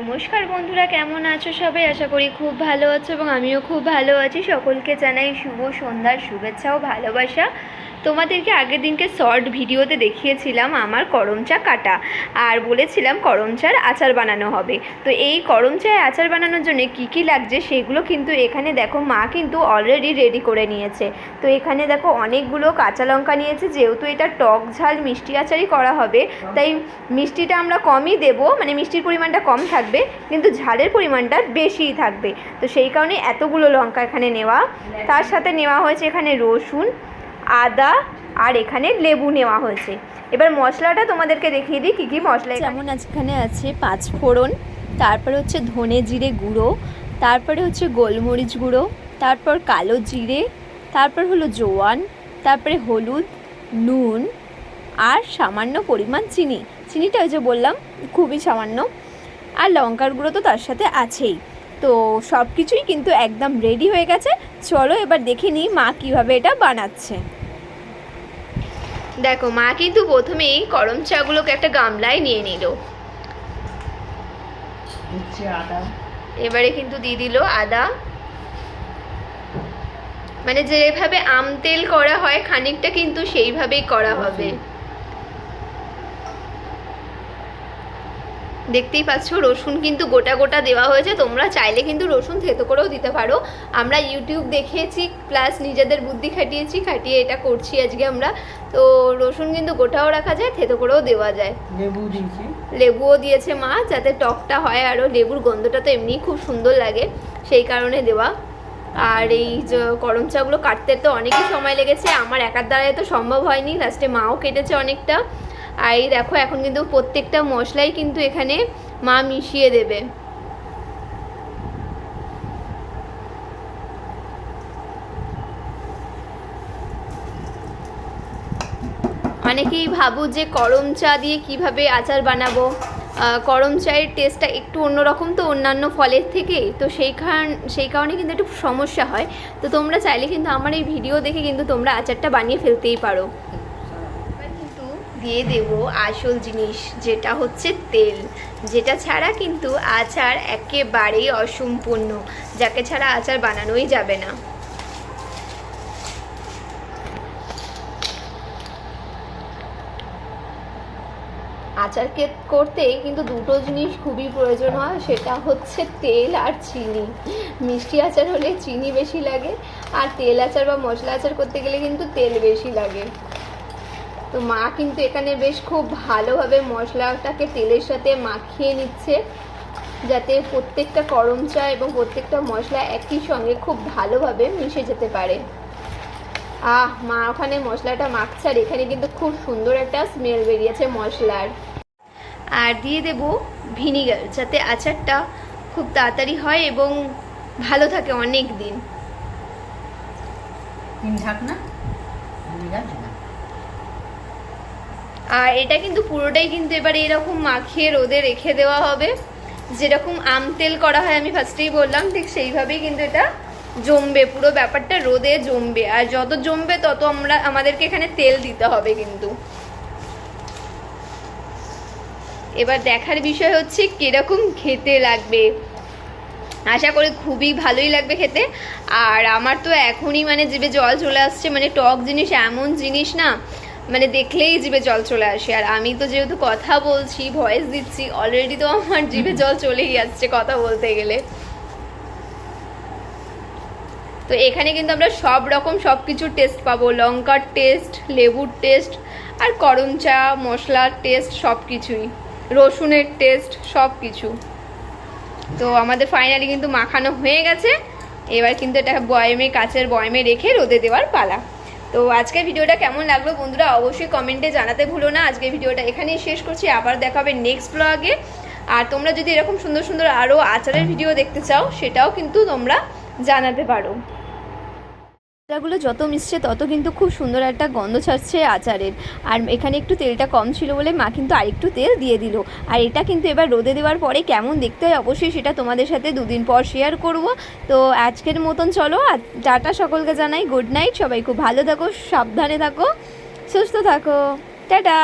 নমস্কার বন্ধুরা, কেমন আছো সবাই? আশা করি খুব ভালো আছো এবং আমিও খুব ভালো আছি। সকলকে জানাই শুভ সন্ধ্যার শুভেচ্ছা ও ভালোবাসা। তোমাদেরকে আগের দিনকে শর্ট ভিডিওতে দেখিয়েছিলাম আমার করম চা কাটা, আর বলেছিলাম করম চার আচার বানানো হবে। তো এই করম চায় আচার বানানোর জন্য কী কী লাগছে সেগুলো কিন্তু এখানে দেখো মা কিন্তু অলরেডি রেডি করে নিয়েছে। তো এখানে দেখো অনেকগুলো কাঁচা লঙ্কা নিয়েছে, যেহেতু এটা টক ঝাল মিষ্টি আচারই করা হবে তাই মিষ্টিটা আমরা কমই দেবো, মানে মিষ্টির পরিমাণটা কম থাকবে কিন্তু ঝালের পরিমাণটা বেশিই থাকবে। তো সেই কারণে এতগুলো লঙ্কা এখানে নেওয়া। তার সাথে নেওয়া হয়েছে এখানে রসুন, আদা আর এখানে লেবু নেওয়া হয়েছে। এবার মশলাটা তোমাদেরকে দেখিয়ে দিই কী কী মশলা। যেমন এখানে আছে 5 ফোড়ন, তারপরে হচ্ছে ধনে জিরে গুঁড়ো, তারপরে হচ্ছে গোলমরিচ গুঁড়ো, তারপর কালো জিরে, তারপর হলো জোয়ান, তারপরে হলুদ, নুন আর সামান্য পরিমাণ চিনি। চিনিটা ওই যে বললাম খুবই সামান্য, আর লঙ্কার গুঁড়ো তো তার সাথে আছেই। তো সব কিছুই কিন্তু একদম রেডি হয়ে গেছে। চলো এবার দেখে নিই মা কীভাবে এটা বানাচ্ছে। দেখো মা কিন্তু প্রথমেই করম চাগুলোকে একটা গামলায় নিয়ে নিল, এবারে কিন্তু দিয়ে দিল আদা, মানে যেভাবে আম তেল করা হয় খানিকটা কিন্তু সেইভাবেই করা হবে। দেখতেই পাচ্ছ রসুন কিন্তু গোটা গোটা দেওয়া হয়েছে, তোমরা চাইলে কিন্তু রসুন থেতো করেও দিতে পারো। আমরা ইউটিউব দেখেছি প্লাস নিজেদের বুদ্ধি খাটিয়ে এটা করছি আজকে আমরা। তো রসুন কিন্তু গোটাও রাখা যায়, থেতো করেও দেওয়া যায়। লেবুও দিয়েছে মা যাতে টকটা হয়, আরও লেবুর গন্ধটা তো এমনিই খুব সুন্দর লাগে সেই কারণে দেওয়া। আর এই যে করম চাগুলো কাটতে তো অনেকই সময় লেগেছে, আমার একার দ্বারাই তো সম্ভব হয়নি, লাস্টে মাও কেটেছে অনেকটা। আর এই দেখো এখন কিন্তু প্রত্যেকটা মশলাই কিন্তু এখানে মা মিশিয়ে দেবে। অনেকেই ভাবো যে করম চা দিয়ে কিভাবে আচার বানাবো। করম চায়ের টেস্টটা একটু অন্যরকম তো অন্যান্য ফলের থেকে, তো সেই কারণে কিন্তু একটু সমস্যা হয়। তো তোমরা চাইলে কিন্তু আমার এই ভিডিও দেখে কিন্তু তোমরা আচারটা বানিয়ে ফেলতেই পারো। দিয়ে দেব আসল জিনিস, যেটা হচ্ছে তেল, যেটা ছাড়া কিন্তু আচার একেবারেই অসম্পূর্ণ, যাকে ছাড়া আচার বানানোই যাবে না। আচারকে করতে কিন্তু দুটো জিনিস খুবই প্রয়োজন হয়, সেটা হচ্ছে তেল আর চিনি। মিষ্টি আচার হলে চিনি বেশি লাগে, আর তেল আচার বা মশলা আচার করতে গেলে কিন্তু তেল বেশি লাগে। তো মা কিন্তু এখানে বেশ খুব ভালোভাবে মশলাটাকে তেলের সাথে মাখিয়ে নিচ্ছে, যাতে প্রত্যেকটা করম চা এবং প্রত্যেকটা মশলা একই সঙ্গে খুব ভালোভাবে মিশে যেতে পারে। মা ওখানে মশলাটা মাখছে, আর এখানে কিন্তু খুব সুন্দর একটা স্মেল বেরিয়েছে মশলার। আর দিয়ে দেব ভিনিগার, যাতে আচারটা খুব তাড়াতাড়ি হয় এবং ভালো থাকে অনেক দিন। আর এটা কিন্তু পুরোটাই কিন্তু এবার এরকম মাখিয়ে রোদে রেখে দেওয়া হবে, যেরকম আম তেল করা হয় আমি ফার্স্টেই বললাম ঠিক সেইভাবেই কিন্তু এটা জমবে, পুরো ব্যাপারটা রোদে জমবে। আর যত জমবে তত আমাদেরকে এখানে তেল দিতে হবে কিন্তু। এবার দেখার বিষয় হচ্ছে কিরকম খেতে লাগবে। আশা করি খুবই ভালোই লাগবে খেতে। আর আমার তো এখনই মানে জিভে জল চলে আসছে, মানে টক জিনিস এমন জিনিস না, মানে দেখলেই জিভে জল চলে আসে। আর আমি তো যেহেতু কথা বলছি, ভয়েস দিচ্ছি, অলরেডি তো আমার জিভে জল চলেই যাচ্ছে কথা বলতে গেলে। তো এখানে কিন্তু আমরা সব রকম সব কিছুর টেস্ট পাবো, লঙ্কার টেস্ট, লেবুর টেস্ট, আর করম চা মশলার টেস্ট, সব কিছুই, রসুনের টেস্ট, সব কিছু। তো আমাদের ফাইনালি কিন্তু মাখানো হয়ে গেছে। এবার কিন্তু এটা বয়মে, কাচের বয়মে রেখে রোদে দেওয়ার পালা। তো আজকের ভিডিওটা কেমন লাগলো বন্ধুরা অবশ্যই কমেন্টে জানাতে ভুলো না। আজকের ভিডিওটা এখানেই শেষ করছি, আবার দেখা হবে নেক্সট ব্লগে। আর তোমরা যদি এরকম সুন্দর সুন্দর আরও আচারের ভিডিও দেখতে চাও সেটাও কিন্তু তোমরা জানাতে পারো। মশলাগুলো যত মিশছে তত কিন্তু খুব সুন্দর একটা গন্ধ ছাড়ছে আচারের। আর এখানে একটু তেলটা কম ছিল বলে মা কিন্তু আরেকটু তেল দিয়ে দিল। আর এটা কিন্তু এবার রোদে দেওয়ার পরে কেমন দেখতে হয় অবশ্যই সেটা তোমাদের সাথে 2 দিন পর শেয়ার করব। তো আজকের মতন চলো, আর টাটা, সকলকে জানাই গুড নাইট। সবাই খুব ভালো থাকো, সাবধানে থাকো, সুস্থ থাকো, টাটা।